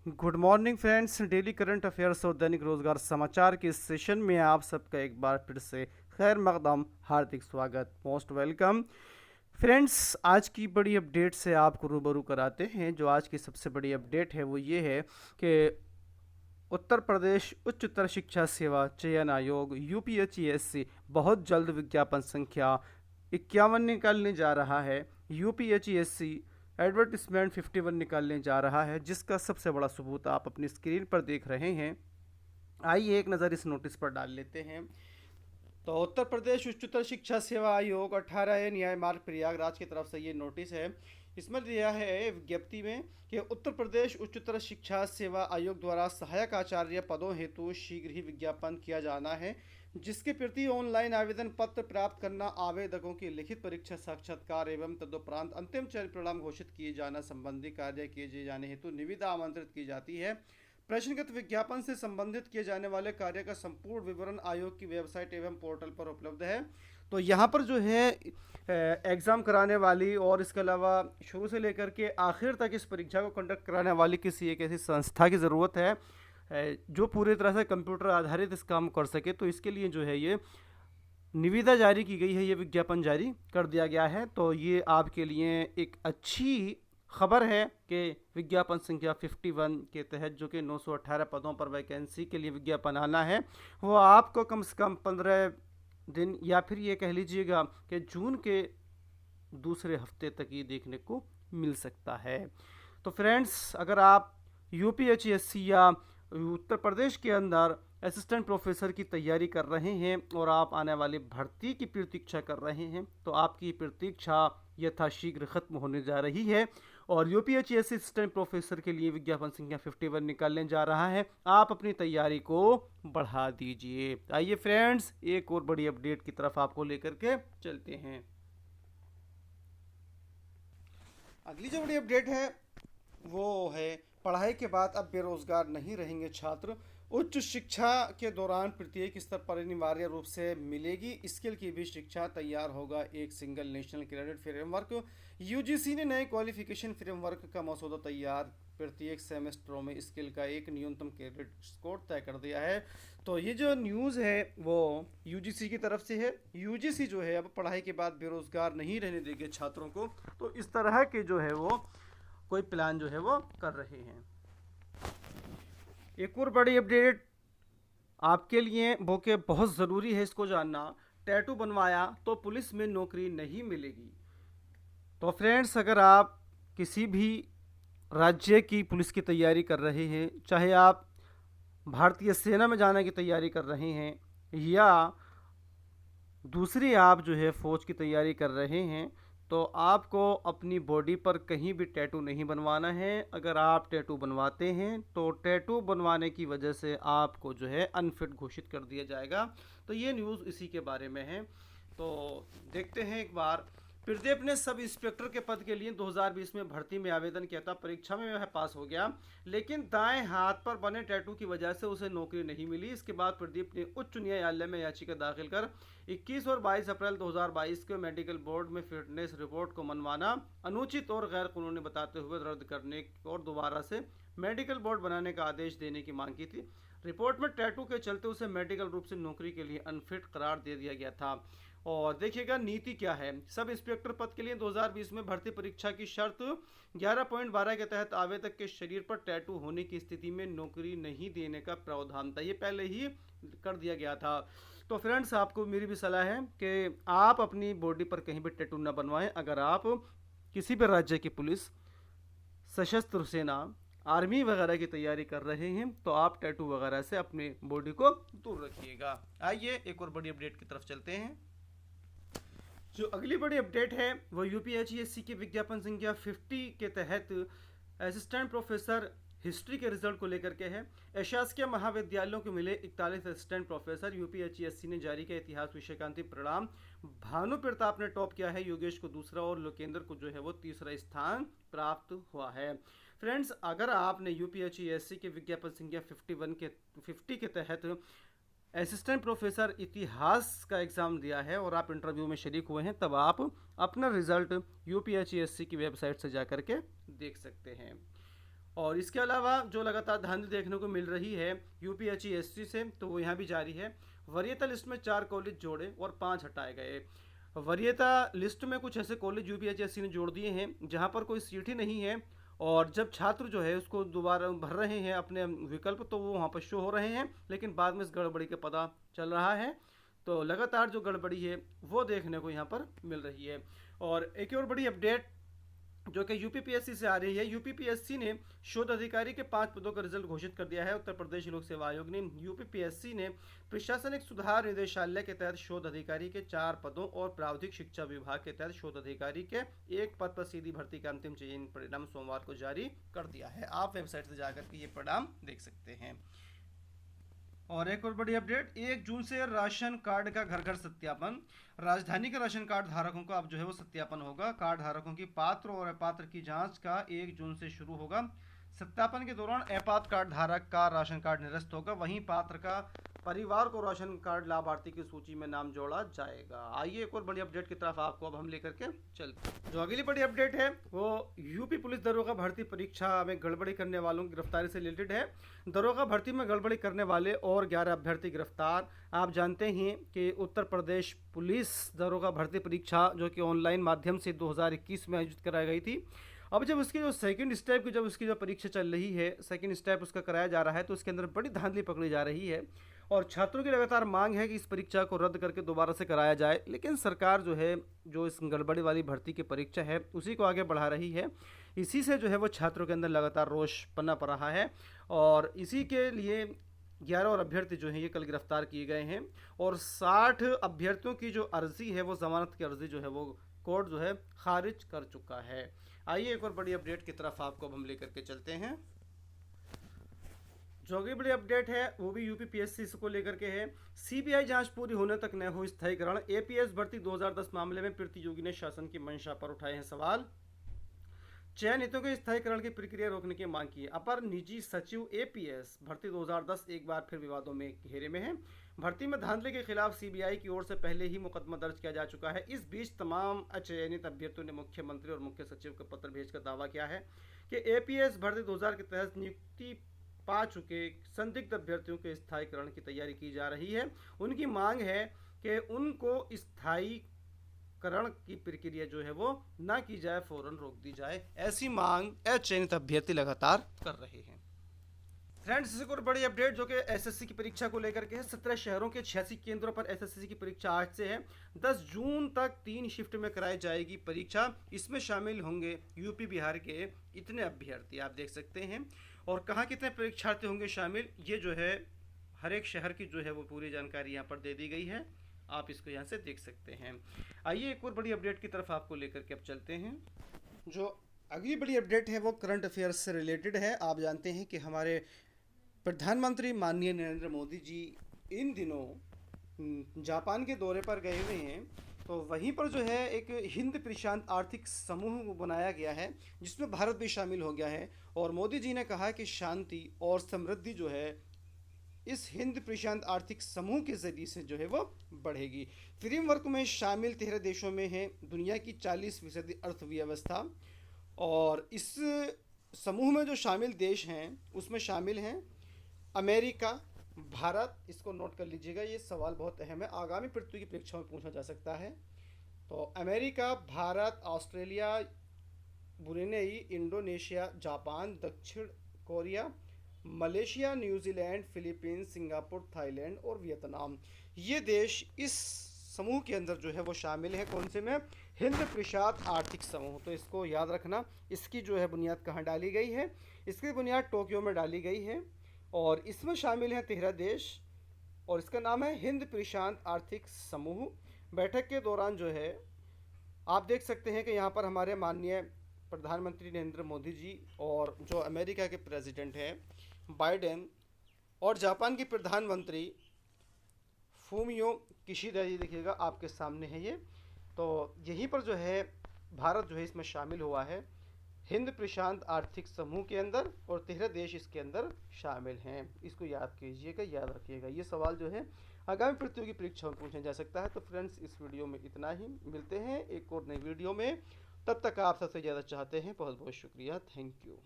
Good morning friends. Daily current affairs और दैनिक रोजगार समाचार के इस सेशन में आप सबका एक बार फिर से खैर मकदम हार्दिक स्वागत, मोस्ट वेलकम। फ्रेंड्स, आज की बड़ी अपडेट से आपको रूबरू कराते हैं। जो आज की सबसे बड़ी अपडेट है वो ये है कि उत्तर प्रदेश उच्चतर शिक्षा सेवा चयन आयोग यूपीएचईएससी बहुत जल्द विज्ञापन संख्या 51 निकालने जा रहा है। यूपीएचईएससी एडवर्टिजमेंट 51 निकालने जा रहा है, जिसका सबसे बड़ा सबूत आप अपनी स्क्रीन पर देख रहे हैं। आइए एक नज़र इस नोटिस पर डाल लेते हैं। तो उत्तर प्रदेश उच्चतर शिक्षा सेवा आयोग 18 न्याय मार्ग प्रयागराज की तरफ से ये नोटिस है। इसमें दिया है विज्ञप्ति में कि उत्तर प्रदेश उच्चतर शिक्षा सेवा आयोग द्वारा सहायक आचार्य पदों हेतु शीघ्र ही विज्ञापन किया जाना है, जिसके प्रति ऑनलाइन आवेदन पत्र प्राप्त करना, आवेदकों की लिखित परीक्षा साक्षात्कार एवं तदुपरांत अंतिम चयन परिणाम घोषित किए जाना संबंधी कार्य किए जाने हेतु निविदा आमंत्रित की जाती है। प्रश्नगत विज्ञापन से संबंधित किए जाने वाले कार्य का संपूर्ण विवरण आयोग की वेबसाइट एवं पोर्टल पर उपलब्ध है। तो यहाँ पर जो है एग्ज़ाम कराने वाली और इसके अलावा शुरू से लेकर के आखिर तक इस परीक्षा को कंडक्ट कराने वाली किसी एक ऐसी संस्था की ज़रूरत है जो पूरी तरह से कंप्यूटर आधारित इस काम कर सके। तो इसके लिए जो है ये निविदा जारी की गई है, ये विज्ञापन जारी कर दिया गया है। तो ये आपके लिए एक अच्छी खबर है कि विज्ञापन संख्या 51 के तहत जो कि 918 पदों पर वैकेंसी के लिए विज्ञापन आना है, वो आपको कम से कम 15 दिन या फिर ये कह लीजिएगा कि जून के दूसरे हफ्ते तक ये देखने को मिल सकता है। तो फ्रेंड्स, अगर आप यूपीएचईएससी या उत्तर प्रदेश के अंदर असिस्टेंट प्रोफेसर की तैयारी कर रहे हैं और आप आने वाली भर्ती की प्रतीक्षा कर रहे हैं, तो आपकी प्रतीक्षा यथाशीघ्र खत्म होने जा रही है और यूपीएचईएससी असिस्टेंट प्रोफेसर के लिए विज्ञापन संख्या 51 निकालने जा रहा है। आप अपनी तैयारी को बढ़ा दीजिए। आइए फ्रेंड्स, एक और बड़ी अपडेट की तरफ आपको लेकर के चलते हैं। अगली जो बड़ी अपडेट है वो है पढ़ाई के बाद अब बेरोजगार नहीं रहेंगे छात्र। उच्च शिक्षा के दौरान प्रत्येक स्तर पर अनिवार्य रूप से मिलेगी स्किल की भी शिक्षा, तैयार होगा एक single national credit framework. UGC ने नए क्वालिफिकेशन फ्रेमवर्क का मसौदा तैयार, प्रत्येक सेमेस्टरों में स्किल का एक न्यूनतम क्रेडिट स्कोर तय कर दिया है। तो ये जो न्यूज़ है वो यूजीसी की तरफ से है। यूजीसी जो है अब पढ़ाई के बाद बेरोजगार नहीं रहने देंगे छात्रों को, तो इस तरह के जो है वो कोई प्लान जो है वो कर रहे हैं। एक और बड़ी अपडेट आपके लिए वो के बहुत ज़रूरी है इसको जानना। टैटू बनवाया तो पुलिस में नौकरी नहीं मिलेगी। तो फ्रेंड्स, अगर आप किसी भी राज्य की पुलिस की तैयारी कर रहे हैं, चाहे आप भारतीय सेना में जाने की तैयारी कर रहे हैं या दूसरी आप जो है फ़ौज की तैयारी कर रहे हैं, तो आपको अपनी बॉडी पर कहीं भी टैटू नहीं बनवाना है। अगर आप टैटू बनवाते हैं तो टैटू बनवाने की वजह से आपको जो है अनफिट घोषित कर दिया जाएगा। तो ये न्यूज़ इसी के बारे में है। तो देखते हैं एक बार। प्रदीप ने सब इंस्पेक्टर के पद के लिए 2020 में भर्ती में आवेदन किया था। परीक्षा में वह पास हो गया, लेकिन दाएं हाथ पर बने टैटू की वजह से उसे नौकरी नहीं मिली। इसके बाद प्रदीप ने उच्च न्यायालय में याचिका दाखिल कर 21 और 22 अप्रैल 2022 को मेडिकल बोर्ड में फिटनेस रिपोर्ट को मनवाना अनुचित और गैर कानूनी बताते हुए रद्द करने और दोबारा से मेडिकल बोर्ड बनाने का आदेश देने की मांग की थी। रिपोर्ट में टैटू के चलते उसे मेडिकल रूप से नौकरी के लिए अनफिट करार दे दिया गया था। और देखिएगा नीति क्या है। सब इंस्पेक्टर पद के लिए 2020 में भर्ती परीक्षा की शर्त 11.12 के तहत आवेदक के शरीर पर टैटू होने की स्थिति में नौकरी नहीं देने का प्रावधान था। ये पहले ही कर दिया गया था। तो फ्रेंड्स, आपको मेरी भी सलाह है कि आप अपनी बॉडी पर कहीं भी टैटू ना बनवाएं। अगर आप किसी भी राज्य की पुलिस, सशस्त्र सेना, आर्मी वगैरह की तैयारी कर रहे हैं, तो आप टैटू वगैरह से अपनी बॉडी को दूर रखिएगा। आइए एक और बड़ी अपडेट की तरफ चलते हैं। जो अगली बड़ी अपडेट है वो यूपीएचईएससी की विज्ञापन संख्या 50 के तहत असिस्टेंट प्रोफेसर हिस्ट्री के रिजल्ट को लेकर के है। अशासकीय महाविद्यालयों को मिले 41 असिस्टेंट प्रोफेसर। यूपीएचईएससी ने जारी किया इतिहास विषय का अंतिम परिणाम। भानु प्रताप ने टॉप किया है, योगेश को दूसरा और लोकेंद्र को जो है वो तीसरा स्थान प्राप्त हुआ है। फ्रेंड्स, अगर आपने यूपीएचईएससी के विज्ञापन संख्या 50 के तहत असिस्टेंट प्रोफेसर इतिहास का एग्ज़ाम दिया है और आप इंटरव्यू में शरीक हुए हैं, तब आप अपना रिजल्ट यूपीएचईएससी की वेबसाइट से जा कर के देख सकते हैं। और इसके अलावा जो लगातार धांधली देखने को मिल रही है यूपीएचईएससी से, तो वो यहाँ भी जारी है। वरीयता लिस्ट में 4 कॉलेज जोड़े और 5 हटाए गए। वरीयता लिस्ट में कुछ ऐसे कॉलेज यूपीएचएससी ने जोड़ दिए हैं जहाँ पर कोई सीट ही नहीं है, और जब छात्र जो है उसको दोबारा भर रहे हैं अपने विकल्प, तो वो वहाँ पर शो हो रहे हैं, लेकिन बाद में इस गड़बड़ी का पता चल रहा है। तो लगातार जो गड़बड़ी है वो देखने को यहाँ पर मिल रही है। और एक और बड़ी अपडेट जो कि यूपीपीएससी से आ रही है। यूपीपीएससी ने शोध अधिकारी के 5 पदों का रिजल्ट घोषित कर दिया है। उत्तर प्रदेश लोक सेवा आयोग ने यूपीपीएससी ने प्रशासनिक सुधार निदेशालय के तहत शोध अधिकारी के 4 पदों और प्रावधिक शिक्षा विभाग के तहत शोध अधिकारी के 1 पद पर सीधी भर्ती का अंतिम चयन परिणाम सोमवार को जारी कर दिया है। आप वेबसाइट से जाकर के ये परिणाम देख सकते हैं। और एक और बड़ी अपडेट, 1 जून से राशन कार्ड का घर घर सत्यापन। राजधानी के राशन कार्ड धारकों का अब जो है वो सत्यापन होगा। कार्ड धारकों की पात्र और अपात्र की जांच का 1 जून से शुरू होगा। सत्यापन के दौरान अपात्र कार्ड धारक का राशन कार्ड निरस्त होगा, वहीं पात्र का परिवार को राशन कार्ड लाभार्थी की सूची में नाम जोड़ा जाएगा। आइए एक और बड़ी अपडेट की तरफ आपको अब हम लेकर के चलते हैं। जो अगली बड़ी अपडेट है वो यूपी पुलिस दरोगा भर्ती परीक्षा में गड़बड़ी करने वालों की गिरफ्तारी से रिलेटेड है। दरोगा भर्ती में गड़बड़ी करने वाले और 11 अभ्यर्थी गिरफ्तार। आप जानते हैं कि उत्तर प्रदेश पुलिस दरोगा भर्ती परीक्षा जो कि ऑनलाइन माध्यम से 2021 में आयोजित कराई गई थी, अब जब उसकी जो सेकंड स्टेप की जब उसकी जो परीक्षा चल रही है, सेकंड स्टेप उसका कराया जा रहा है, तो उसके अंदर बड़ी धांधली पकड़ी जा रही है और छात्रों की लगातार मांग है कि इस परीक्षा को रद्द करके दोबारा से कराया जाए। लेकिन सरकार जो है जो इस गड़बड़ी वाली भर्ती की परीक्षा है उसी को आगे बढ़ा रही है। इसी से जो है वो छात्रों के अंदर लगातार रोष पनप रहा है और इसी के लिए 11 और अभ्यर्थी जो हैं ये कल गिरफ्तार किए गए हैं और 60 अभ्यर्थियों की जो अर्जी है वो जमानत की अर्जी जो है वो कोर्ट जो है खारिज कर चुका है। आइए एक और बड़ी अपडेट की तरफ आपको हम लेकर के चलते हैं। जो अगली बड़ी अपडेट है वो भी यूपीपीएससी को लेकर के है। सीबीआई जांच पूरी होने तक न हो स्थायीकरण। एपीएस भर्ती 2010 मामले में प्रतियोगी ने शासन की मंशा पर उठाए हैं सवाल। चयनितों के स्थायीकरण की प्रक्रिया रोकने की मांग की। अपर निजी सचिव एपीएस भर्ती 2010 एक बार फिर विवादों में घेरे में है। भर्ती में धांधली के खिलाफ सीबीआई की ओर से पहले ही मुकदमा दर्ज किया जा चुका है। इस बीच तमाम अचयनित अभ्यर्थियों ने मुख्यमंत्री और मुख्य सचिव को पत्र भेजकर दावा किया है कि एपीएस भर्ती 2000 के तहत नियुक्ति पा चुके संदिग्ध अभ्यर्थियों के स्थायीकरण की तैयारी की जा रही है। उनकी मांग है कि उनको स्थायीकरण की प्रक्रिया जो है वो ना की जाए, फौरन रोक दी जाए। ऐसी मांग अचयनित अभ्यर्थी लगातार कर रहे हैं। फ्रेंड्स एक और बड़ी अपडेट जो कि एसएससी की परीक्षा को लेकर के है। 17 शहरों के 86 केंद्रों पर एसएससी की परीक्षा आज से है। 10 जून तक 3 शिफ्ट में कराई जाएगी परीक्षा। इसमें शामिल होंगे यूपी बिहार के इतने अभ्यर्थी, आप देख सकते हैं। और कहाँ कितने परीक्षार्थी होंगे शामिल, ये जो है हर एक शहर की जो है वो पूरी जानकारी यहाँ पर दे दी गई है, आप इसको यहाँ से देख सकते हैं। आइए एक और बड़ी अपडेट की तरफ आपको लेकर के अब चलते हैं। जो अगली बड़ी अपडेट है वो करंट अफेयर्स से रिलेटेड है। आप जानते हैं कि हमारे प्रधानमंत्री माननीय नरेंद्र मोदी जी इन दिनों जापान के दौरे पर गए हुए हैं, तो वहीं पर जो है एक हिंद प्रशांत आर्थिक समूह बनाया गया है जिसमें भारत भी शामिल हो गया है। और मोदी जी ने कहा कि शांति और समृद्धि जो है इस हिंद प्रशांत आर्थिक समूह के जरिए से जो है वो बढ़ेगी। फ्रेमवर्क में शामिल 13 देशों में है दुनिया की 40% अर्थव्यवस्था, और इस समूह में जो शामिल देश हैं उसमें शामिल हैं अमेरिका, भारत। इसको नोट कर लीजिएगा, ये सवाल बहुत अहम है, आगामी प्रतियोगी परीक्षाओं में पूछा जा सकता है। तो America, Bharat, Australia, Brunei, Indonesia, Japan, दक्षिण Korea, Malaysia, New Zealand, Philippines, Singapore, Thailand और वियतनाम, ये देश इस समूह के अंदर जो है वो शामिल है। कौन से में? हिंद प्रशांत आर्थिक समूह। तो इसको याद रखना। इसकी जो है बुनियाद कहाँ डाली गई है? इसकी बुनियाद टोक्यो में डाली गई है और इसमें शामिल हैं 13 देश और इसका नाम है हिंद प्रशांत आर्थिक समूह। बैठक के दौरान जो है आप देख सकते हैं कि यहाँ पर हमारे माननीय प्रधानमंत्री नरेंद्र मोदी जी और जो अमेरिका के प्रेसिडेंट हैं बाइडेन और जापान की प्रधानमंत्री फूमियो किशिदा जी, देखिएगा आपके सामने है ये। तो यहीं पर जो है भारत जो है इसमें शामिल हुआ है हिंद प्रशांत आर्थिक समूह के अंदर और 13 देश इसके अंदर शामिल हैं। इसको याद कीजिएगा, याद रखिएगा। ये सवाल जो है आगामी प्रतियोगी परीक्षा में पूछा जा सकता है। तो फ्रेंड्स इस वीडियो में इतना ही, मिलते हैं एक और नई वीडियो में। तब तक आप सबसे ज़्यादा चाहते हैं, बहुत बहुत शुक्रिया, थैंक यू।